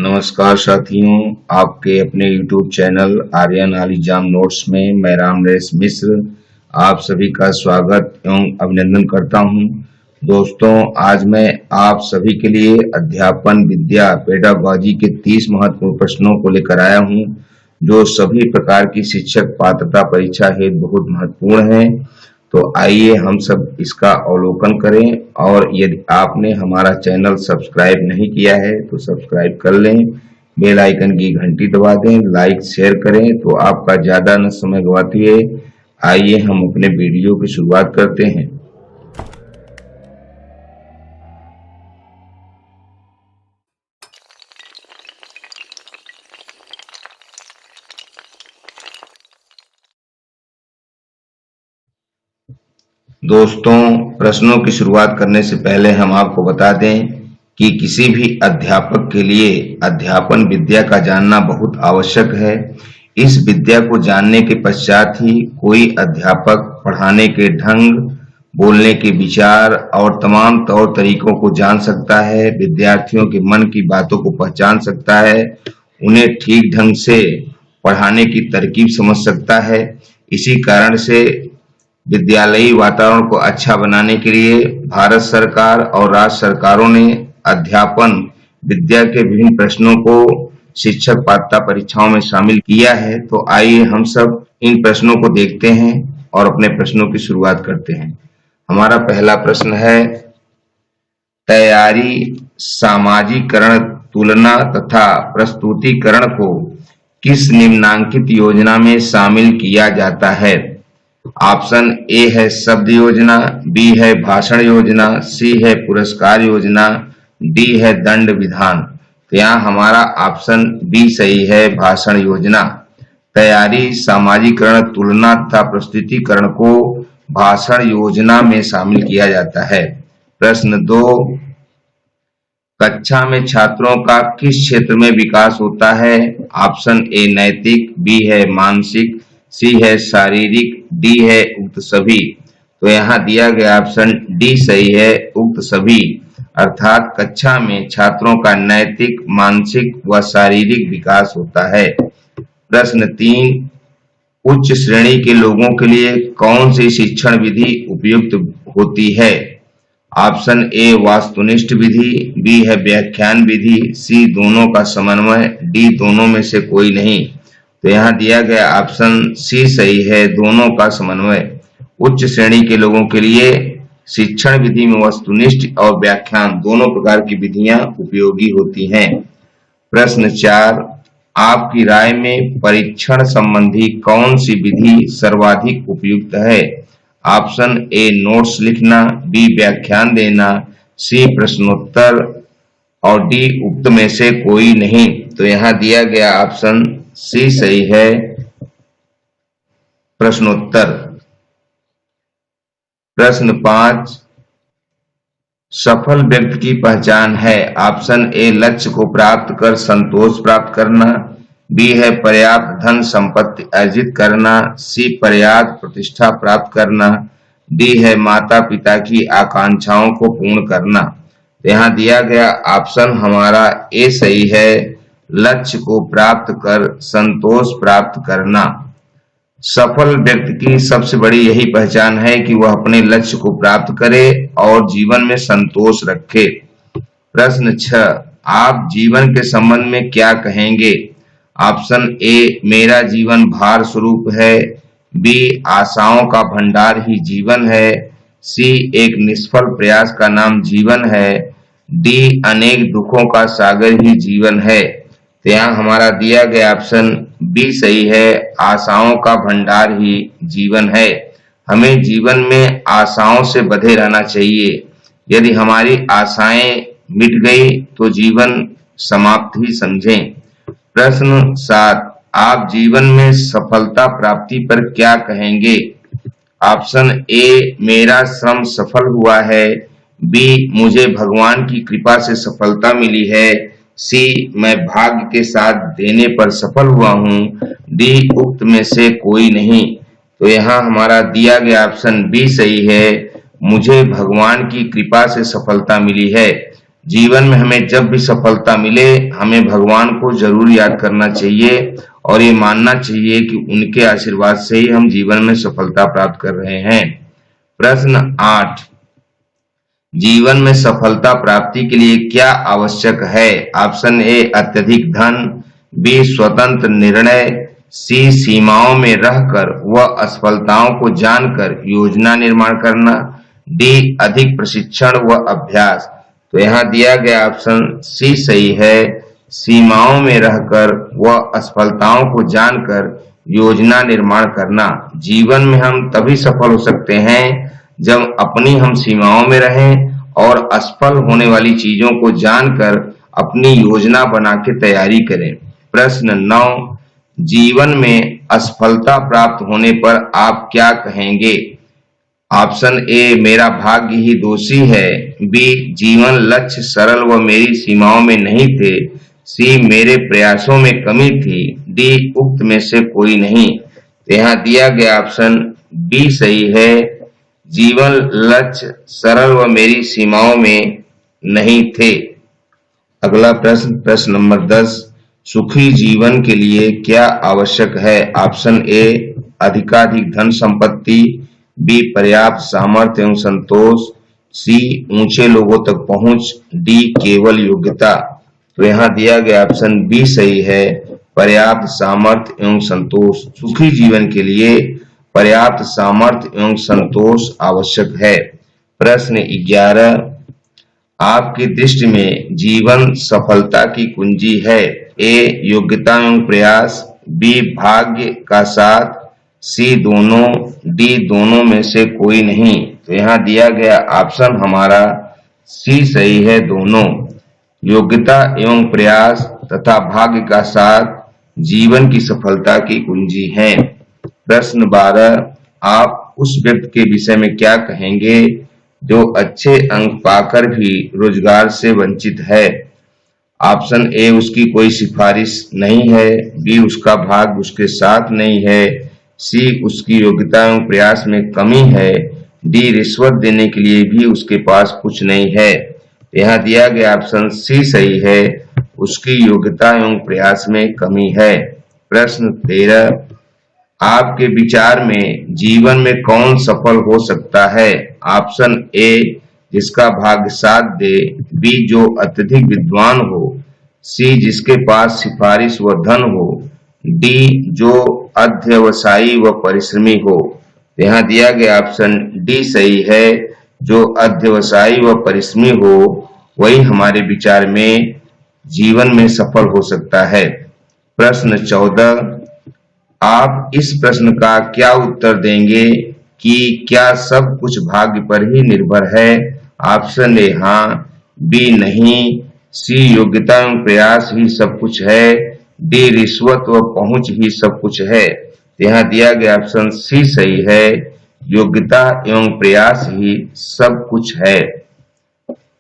नमस्कार साथियों, आपके अपने YouTube चैनल आर्यन आलीजाम नोट्स में मैं रामनरेश मिश्र आप सभी का स्वागत एवं अभिनंदन करता हूं। दोस्तों, आज मैं आप सभी के लिए अध्यापन विद्या पेडागॉजी के 30 महत्वपूर्ण प्रश्नों को लेकर आया हूं, जो सभी प्रकार की शिक्षक पात्रता परीक्षा हेतु बहुत महत्वपूर्ण है। तो आइए हम सब इसका अवलोकन करें, और यदि आपने हमारा चैनल सब्सक्राइब नहीं किया है तो सब्सक्राइब कर लें, बेल आइकन की घंटी दबा दें, लाइक शेयर करें। तो आपका ज्यादा न समय गवाते हुए आइए हम अपने वीडियो की शुरुआत करते हैं। दोस्तों, प्रश्नों की शुरुआत करने से पहले हम आपको बता दें कि किसी भी अध्यापक के लिए अध्यापन विद्या का जानना बहुत आवश्यक है। इस विद्या को जानने के पश्चात ही कोई अध्यापक पढ़ाने के ढंग, बोलने के विचार और तमाम तौर तरीकों को जान सकता है, विद्यार्थियों के मन की बातों को पहचान सकता है, उन्हें ठीक ढंग से पढ़ाने की तरकीब समझ सकता है। इसी कारण से विद्यालयी वातावरण को अच्छा बनाने के लिए भारत सरकार और राज्य सरकारों ने अध्यापन विद्या के विभिन्न प्रश्नों को शिक्षक पात्रता परीक्षाओं में शामिल किया है। तो आइए हम सब इन प्रश्नों को देखते हैं और अपने प्रश्नों की शुरुआत करते हैं। हमारा पहला प्रश्न है, तैयारी, सामाजिकरण, तुलना तथा प्रस्तुतिकरण को किस निम्नांकित योजना में शामिल किया जाता है? ऑप्शन ए है शब्द योजना, बी है भाषण योजना, सी है पुरस्कार योजना, डी है दंड विधान। तो यहाँ हमारा ऑप्शन बी सही है, भाषण योजना। तैयारी, सामाजिकरण, तुलना तथा प्रस्तुतिकरण को भाषण योजना में शामिल किया जाता है। प्रश्न 2, कक्षा में छात्रों का किस क्षेत्र में विकास होता है? ऑप्शन ए नैतिक, बी है मानसिक, सी है शारीरिक, डी है उक्त सभी। तो यहाँ दिया गया ऑप्शन डी सही है, उक्त सभी, अर्थात कक्षा में छात्रों का नैतिक, मानसिक व शारीरिक विकास होता है। प्रश्न 3, उच्च श्रेणी के लोगों के लिए कौन सी शिक्षण विधि उपयुक्त होती है? ऑप्शन ए वास्तुनिष्ठ विधि, बी है व्याख्यान विधि, सी दोनों का समन्वय, डी दोनों में से कोई नहीं। तो यहाँ दिया गया ऑप्शन सी सही है, दोनों का समन्वय। उच्च श्रेणी के लोगों के लिए शिक्षण विधि में वस्तुनिष्ठ और व्याख्यान दोनों प्रकार की विधियां उपयोगी होती हैं। प्रश्न 4, आपकी राय में परीक्षण संबंधी कौन सी विधि सर्वाधिक उपयुक्त है? ऑप्शन ए नोट्स लिखना, बी व्याख्यान देना, सी प्रश्नोत्तर और डी उक्त में से कोई नहीं। तो यहाँ दिया गया ऑप्शन सी सही है, प्रश्नोत्तर। प्रश्न 5, सफल व्यक्ति की पहचान है? ऑप्शन ए लक्ष्य को प्राप्त कर संतोष प्राप्त करना, बी है पर्याप्त धन संपत्ति अर्जित करना, सी पर्याप्त प्रतिष्ठा प्राप्त करना, डी है माता पिता की आकांक्षाओं को पूर्ण करना। यहाँ दिया गया ऑप्शन हमारा ए सही है, लक्ष्य को प्राप्त कर संतोष प्राप्त करना। सफल व्यक्ति की सबसे बड़ी यही पहचान है कि वह अपने लक्ष्य को प्राप्त करे और जीवन में संतोष रखे। प्रश्न 6, आप जीवन के संबंध में क्या कहेंगे? ऑप्शन ए मेरा जीवन भार स्वरूप है, बी आशाओं का भंडार ही जीवन है, सी एक निष्फल प्रयास का नाम जीवन है, डी अनेक दुखों का सागर ही जीवन है। तो यहाँ हमारा दिया गया ऑप्शन बी सही है, आशाओं का भंडार ही जीवन है। हमें जीवन में आशाओं से बंधे रहना चाहिए। यदि हमारी आशाएं मिट गई तो जीवन समाप्त ही समझें। प्रश्न 7, आप जीवन में सफलता प्राप्ति पर क्या कहेंगे? ऑप्शन ए मेरा श्रम सफल हुआ है, बी मुझे भगवान की कृपा से सफलता मिली है, सी मैं भाग्य के साथ देने पर सफल हुआ हूँ, डी उक्त में से कोई नहीं। तो यहाँ हमारा दिया गया ऑप्शन बी सही है, मुझे भगवान की कृपा से सफलता मिली है। जीवन में हमें जब भी सफलता मिले हमें भगवान को जरूर याद करना चाहिए और ये मानना चाहिए कि उनके आशीर्वाद से ही हम जीवन में सफलता प्राप्त कर रहे हैं। प्रश्न 8, जीवन में सफलता प्राप्ति के लिए क्या आवश्यक है? ऑप्शन ए अत्यधिक धन, बी स्वतंत्र निर्णय, सी सीमाओं में रहकर व असफलताओं को जानकर योजना निर्माण करना, डी अधिक प्रशिक्षण व अभ्यास। तो यहाँ दिया गया ऑप्शन सी सही है। सीमाओं में रहकर व असफलताओं को जानकर योजना निर्माण करना। जीवन में हम तभी सफल हो सकते हैं जब अपनी हम सीमाओं में रहें और असफल होने वाली चीजों को जानकर अपनी योजना बना के तैयारी करें। प्रश्न 9, जीवन में असफलता प्राप्त होने पर आप क्या कहेंगे? ऑप्शन ए मेरा भाग्य ही दोषी है, बी जीवन लक्ष्य सरल व मेरी सीमाओं में नहीं थे, सी मेरे प्रयासों में कमी थी, डी उक्त में से कोई नहीं। तो यहाँ दिया गया ऑप्शन बी सही है। जीवन लक्ष्य सरल व मेरी सीमाओं में नहीं थे। अगला प्रश्न नंबर 10, सुखी जीवन के लिए क्या आवश्यक है? ऑप्शन ए अधिकाधिक धन संपत्ति, बी पर्याप्त सामर्थ्य एवं संतोष, सी ऊंचे लोगों तक पहुंच, डी केवल योग्यता। तो यहाँ दिया गया ऑप्शन बी सही है, पर्याप्त सामर्थ्य एवं संतोष। सुखी जीवन के लिए पर्याप्त सामर्थ्य एवं संतोष आवश्यक है। प्रश्न 11, आपकी दृष्टि में जीवन सफलता की कुंजी है? ए योग्यता एवं प्रयास, बी भाग्य का साथ, सी दोनों, डी दोनों में से कोई नहीं। तो यहाँ दिया गया ऑप्शन हमारा सी सही है, दोनों। योग्यता एवं प्रयास तथा भाग्य का साथ जीवन की सफलता की कुंजी है। प्रश्न 12, आप उस व्यक्ति के विषय में क्या कहेंगे जो अच्छे अंक पाकर भी रोजगार से वंचित है? ऑप्शन ए उसकी कोई सिफारिश नहीं है, बी उसका भाग्य उसके साथ नहीं है, सी उसकी योग्यता एवं प्रयास में कमी है, डी रिश्वत देने के लिए भी उसके पास कुछ नहीं है। यहाँ दिया गया ऑप्शन सी सही है, उसकी योग्यता एवं प्रयास में कमी है। प्रश्न 13, आपके विचार में जीवन में कौन सफल हो सकता है? ऑप्शन ए जिसका भाग्य साथ दे, बी जो अत्यधिक विद्वान हो, सी जिसके पास सिफारिश व धन हो, डी जो अध्यवसायी व परिश्रमी हो। यहाँ दिया गया ऑप्शन डी सही है, जो अध्यवसायी व परिश्रमी हो वही हमारे विचार में जीवन में सफल हो सकता है। प्रश्न 14, आप इस प्रश्न का क्या उत्तर देंगे कि क्या सब कुछ भाग्य पर ही निर्भर है? ऑप्शन ए हाँ, बी नहीं, सी योग्यता एवं प्रयास ही सब कुछ है, डी रिश्वत व पहुंच ही सब कुछ है। यहाँ दिया गया ऑप्शन सी सही है, योग्यता एवं प्रयास ही सब कुछ है।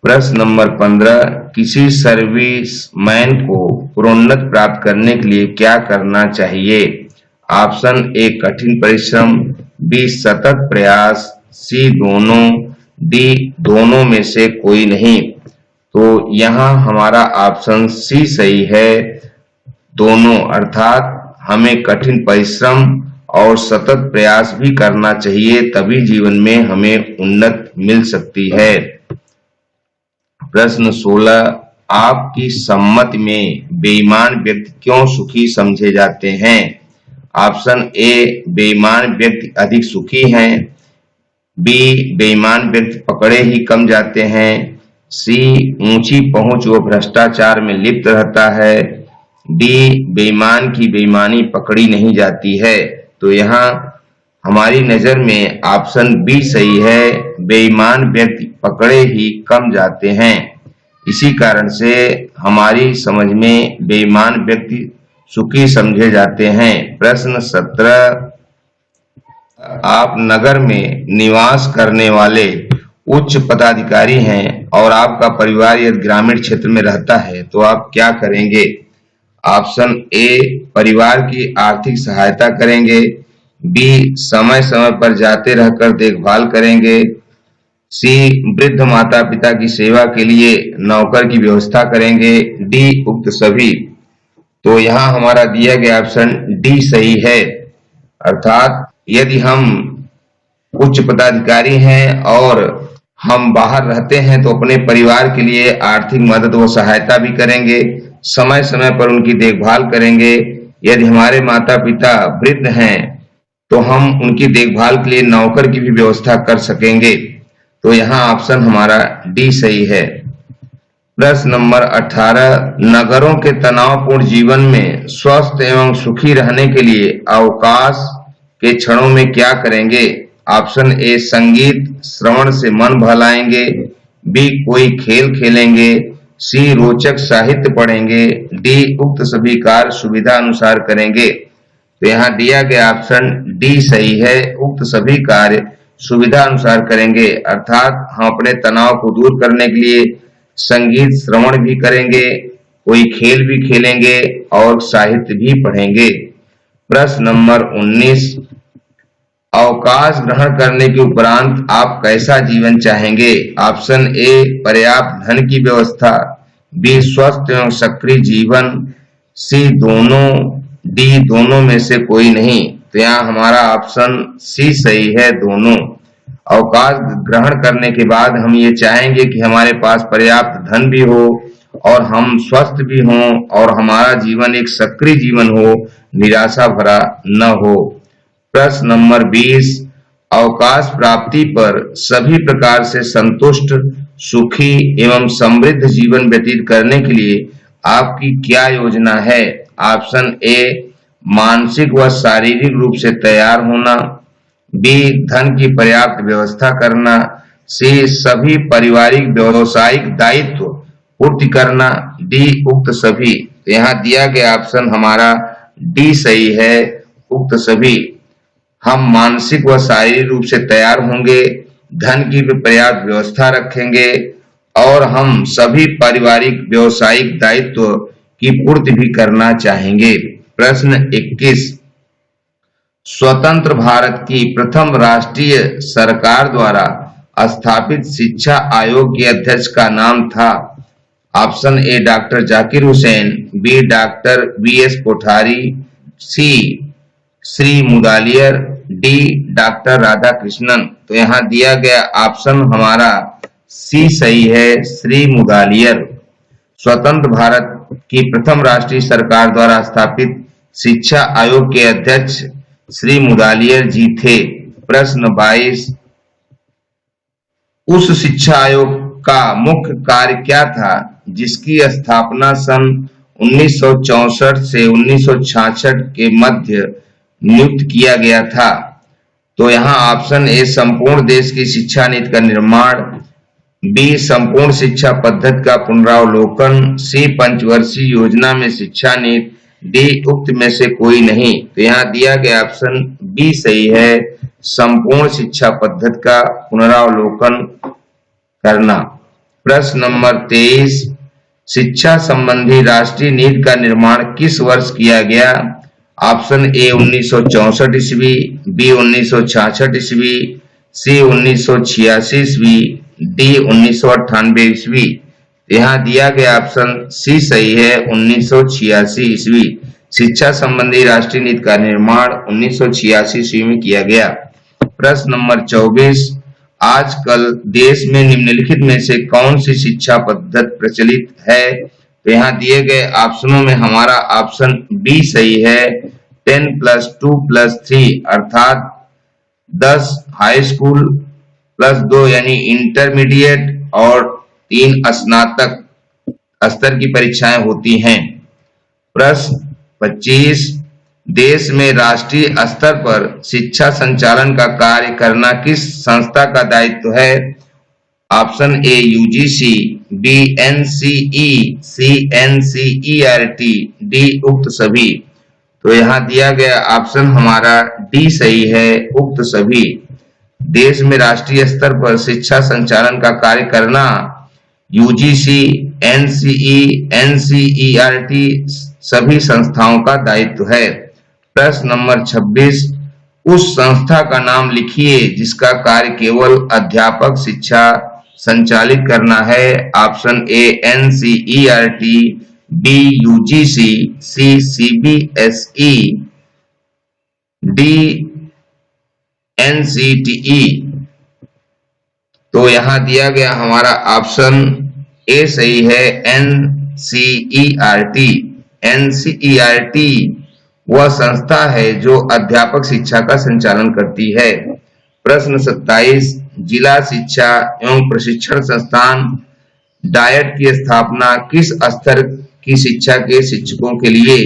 प्रश्न नंबर 15, किसी सर्विसमैन को प्रोन्नति प्राप्त करने के लिए क्या करना चाहिए? ऑप्शन ए कठिन परिश्रम, बी सतत प्रयास, सी दोनों, डी दोनों में से कोई नहीं। तो यहाँ हमारा ऑप्शन सी सही है, दोनों, अर्थात हमें कठिन परिश्रम और सतत प्रयास भी करना चाहिए, तभी जीवन में हमें उन्नति मिल सकती है। प्रश्न 16, आपकी सम्मति में बेईमान व्यक्ति क्यों सुखी समझे जाते हैं? ऑप्शन ए बेईमान व्यक्ति अधिक सुखी हैं, बी बेईमान व्यक्ति पकड़े ही कम जाते हैं, सी ऊंची पहुंच व भ्रष्टाचार में लिप्त रहता है, डी बेईमान की बेईमानी पकड़ी नहीं जाती है। तो यहाँ हमारी नजर में ऑप्शन बी सही है, बेईमान व्यक्ति पकड़े ही कम जाते हैं। इसी कारण से हमारी समझ में बेईमान व्यक्ति सुखी समझे जाते हैं। प्रश्न 17, आप नगर में निवास करने वाले उच्च पदाधिकारी हैं और आपका परिवार यदि ग्रामीण क्षेत्र में रहता है तो आप क्या करेंगे? ऑप्शन ए परिवार की आर्थिक सहायता करेंगे, बी समय समय पर जाते रहकर देखभाल करेंगे, सी वृद्ध माता पिता की सेवा के लिए नौकर की व्यवस्था करेंगे, डी उक्त सभी। तो यहाँ हमारा दिया गया ऑप्शन डी सही है। अर्थात यदि हम उच्च पदाधिकारी हैं और हम बाहर रहते हैं तो अपने परिवार के लिए आर्थिक मदद व सहायता भी करेंगे, समय समय पर उनकी देखभाल करेंगे। यदि हमारे माता पिता वृद्ध हैं तो हम उनकी देखभाल के लिए नौकर की भी व्यवस्था कर सकेंगे। तो यहाँ ऑप्शन हमारा डी सही है। प्रश्न नंबर 18, नगरों के तनावपूर्ण जीवन में स्वस्थ एवं सुखी रहने के लिए अवकाश के क्षणों में क्या करेंगे? ऑप्शन ए संगीत श्रवण से मन बहलाएंगे, बी कोई खेल खेलेंगे, सी रोचक साहित्य पढ़ेंगे, डी उक्त सभी कार्य सुविधा अनुसार करेंगे। तो यहाँ दिया गया ऑप्शन डी सही है, उक्त सभी कार्य सुविधा अनुसार करेंगे। अर्थात हम अपने तनाव को दूर करने के लिए संगीत श्रवण भी करेंगे, कोई खेल भी खेलेंगे और साहित्य भी पढ़ेंगे। प्रश्न नंबर 19, अवकाश ग्रहण करने के उपरांत आप कैसा जीवन चाहेंगे? ऑप्शन ए पर्याप्त धन की व्यवस्था, बी स्वस्थ एवं सक्रिय जीवन, सी दोनों, डी दोनों में से कोई नहीं। तो यहाँ हमारा ऑप्शन सी सही है, दोनों। अवकाश ग्रहण करने के बाद हम ये चाहेंगे कि हमारे पास पर्याप्त धन भी हो और हम स्वस्थ भी हों और हमारा जीवन एक सक्रिय जीवन हो, निराशा भरा न हो। प्रश्न नंबर 20, अवकाश प्राप्ति पर सभी प्रकार से संतुष्ट, सुखी एवं समृद्ध जीवन व्यतीत करने के लिए आपकी क्या योजना है? ऑप्शन ए मानसिक व शारीरिक रूप से तैयार होना, बी धन की पर्याप्त व्यवस्था करना, सी सभी पारिवारिक व्यवसायिक दायित्व पूर्ति करना, डी उक्त सभी। तो यहाँ दिया गया ऑप्शन हमारा डी सही है, उक्त सभी। हम मानसिक व शारीरिक रूप से तैयार होंगे, धन की भी पर्याप्त व्यवस्था रखेंगे और हम सभी पारिवारिक व्यवसायिक दायित्व की पूर्ति भी करना चाहेंगे। प्रश्न 21, स्वतंत्र भारत की प्रथम राष्ट्रीय सरकार द्वारा स्थापित शिक्षा आयोग के अध्यक्ष का नाम था? Option A doctor Zakir Hussain, B doctor VS Kothari, C Shri Mudaliar, D doctor Radhakrishnan. तो यहाँ दिया गया ऑप्शन हमारा सी सही है, श्री मुदालियर। स्वतंत्र भारत की प्रथम राष्ट्रीय सरकार द्वारा स्थापित शिक्षा आयोग के अध्यक्ष श्री मुदालियर जी थे। प्रश्न 22, उस शिक्षा आयोग का मुख्य कार्य क्या था जिसकी स्थापना सन 1964 से 1966 के मध्य नियुक्त किया गया था? तो यहाँ ऑप्शन ए संपूर्ण देश की शिक्षा नीति का निर्माण, बी संपूर्ण शिक्षा पद्धति का पुनरावलोकन, सी पंचवर्षीय योजना में शिक्षा नीति, डी उक्त में से कोई नहीं। तो यहाँ दिया गया ऑप्शन बी सही है, संपूर्ण शिक्षा पद्धति का पुनरावलोकन करना। प्रश्न नंबर 23, शिक्षा संबंधी राष्ट्रीय नीति का निर्माण किस वर्ष किया गया? ऑप्शन ए 1964 ईस्वी, बी 1966 ईस्वी, सी 1986 ईस्वी, डी 1998 ईस्वी। यहाँ दिया गया ऑप्शन सी सही है, 1986 ईस्वी। शिक्षा संबंधी राष्ट्रीय नीति का निर्माण 1986 ईस्वी में किया गया। प्रश्न नंबर 24, आजकल देश में निम्नलिखित में से कौन सी शिक्षा पद्धति प्रचलित है? तो यहाँ दिए गए ऑप्शनों में हमारा ऑप्शन बी सही है, 10+2+3 अर्थात 10 हाई स्कूल प्लस 2 यानी इंटरमीडिएट और 3 स्नातक स्तर की परीक्षाएं होती हैं। प्रश्न 25, देश में राष्ट्रीय स्तर पर शिक्षा संचालन का कार्य करना किस संस्था का दायित्व है? Option A UGC, B NCE, C NCERT, D उक्त सभी। तो यहाँ दिया गया ऑप्शन हमारा डी सही है, उक्त सभी। देश में राष्ट्रीय स्तर पर शिक्षा संचालन का कार्य करना यूजीसी, एनसीई, एनसीईआरटी सभी संस्थाओं का दायित्व है। प्रश्न नंबर 26, उस संस्था का नाम लिखिए जिसका कार्य केवल अध्यापक शिक्षा संचालित करना है। Option A NCERT, B UGC, C CBSE, D NCTE। तो यहां दिया गया हमारा ऑप्शन ए सही है, NCERT। NCERT वह संस्था है जो अध्यापक शिक्षा का संचालन करती है। प्रश्न 27, जिला शिक्षा एवं प्रशिक्षण संस्थान डायट की स्थापना किस स्तर की शिक्षा के शिक्षकों के लिए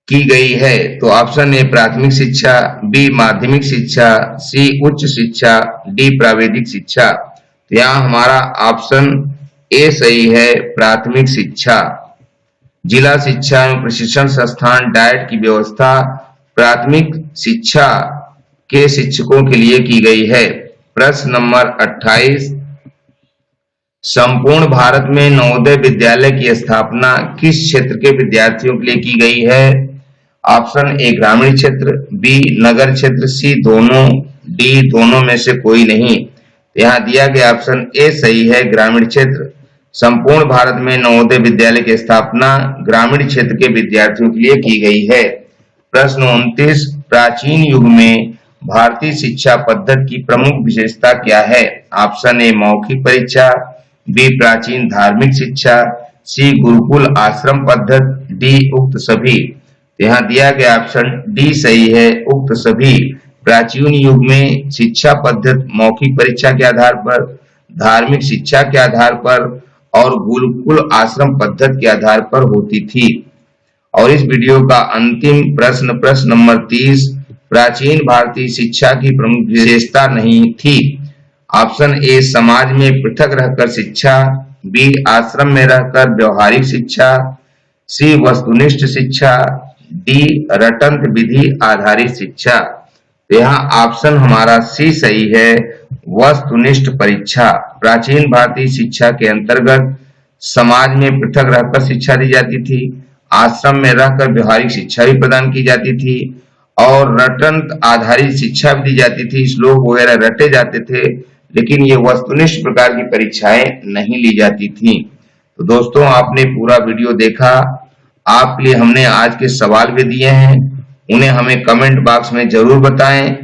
की गई है? तो ऑप्शन ए प्राथमिक शिक्षा, बी माध्यमिक शिक्षा, सी उच्च शिक्षा, डी प्राविधिक शिक्षा। तो यहाँ हमारा ऑप्शन ए सही है, प्राथमिक शिक्षा। जिला शिक्षा एवं प्रशिक्षण संस्थान डायट की व्यवस्था प्राथमिक शिक्षा के शिक्षकों के लिए की गई है। प्रश्न नंबर 28, संपूर्ण भारत में नवोदय विद्यालय की स्थापना किस क्षेत्र के विद्यार्थियों के लिए की गई है? ऑप्शन ए ग्रामीण क्षेत्र, बी नगर क्षेत्र, सी दोनों, डी दोनों में से कोई नहीं। यहाँ दिया गया ऑप्शन ए सही है, ग्रामीण क्षेत्र। संपूर्ण भारत में नवोदय विद्यालय की स्थापना ग्रामीण क्षेत्र के विद्यार्थियों के लिए की गई है। प्रश्न 29, प्राचीन युग में भारतीय शिक्षा पद्धति की प्रमुख विशेषता क्या है? ऑप्शन ए मौखिक परीक्षा, बी प्राचीन धार्मिक शिक्षा, सी गुरुकुल आश्रम पद्धति, डी उक्त सभी। यहाँ दिया गया ऑप्शन डी सही है, उक्त सभी। प्राचीन युग में शिक्षा पद्धति मौखिक परीक्षा के आधार पर, धार्मिक शिक्षा के आधार पर और गुरुकुल आश्रम पद्धति के आधार पर होती थी। और इस वीडियो का अंतिम प्रश्न, प्रश्न नंबर 30, प्राचीन भारतीय शिक्षा की प्रमुख विशेषता नहीं थी। ऑप्शन ए समाज में पृथक रहकर शिक्षा, बी आश्रम में रहकर व्यवहारिक शिक्षा, सी वस्तुनिष्ठ शिक्षा, डी रटंत विधि आधारित शिक्षा। तो यहाँ ऑप्शन हमारा सी सही है, वस्तुनिष्ठ परीक्षा। प्राचीन भारतीय शिक्षा के अंतर्गत समाज में पृथक रहकर शिक्षा दी जाती थी, आश्रम में रहकर व्यवहारिक शिक्षा भी प्रदान की जाती थी और रटंत आधारित शिक्षा भी दी जाती थी। श्लोक वगैरह रटे जाते थे, लेकिन ये वस्तुनिष्ठ प्रकार की परीक्षाएं नहीं ली जाती थी। तो दोस्तों, आपने पूरा वीडियो देखा। आपके लिए हमने आज के सवाल भी दिए हैं, उन्हें हमें कमेंट बॉक्स में जरूर बताएं।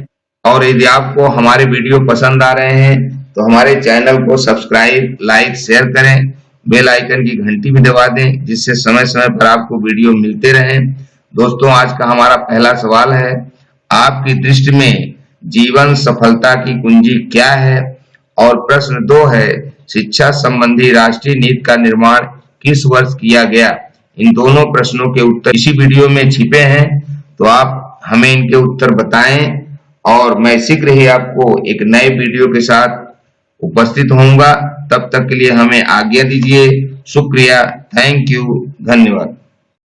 और यदि आपको हमारे वीडियो पसंद आ रहे हैं तो हमारे चैनल को सब्सक्राइब, लाइक, शेयर करें, बेल आइकन की घंटी भी दबा दें, जिससे समय समय पर आपको वीडियो मिलते रहें। दोस्तों, आज का हमारा पहला सवाल है, आपकी दृष्टि में जीवन सफलता की कुंजी क्या है? और प्रश्न 2 है, शिक्षा संबंधी राष्ट्रीय नीति का निर्माण किस वर्ष किया गया? इन दोनों प्रश्नों के उत्तर इसी वीडियो में छिपे हैं, तो आप हमें इनके उत्तर बताएं और मैं शीघ्र ही आपको एक नए वीडियो के साथ उपस्थित होऊंगा। तब तक के लिए हमें आज्ञा दीजिए। शुक्रिया, थैंक यू, धन्यवाद।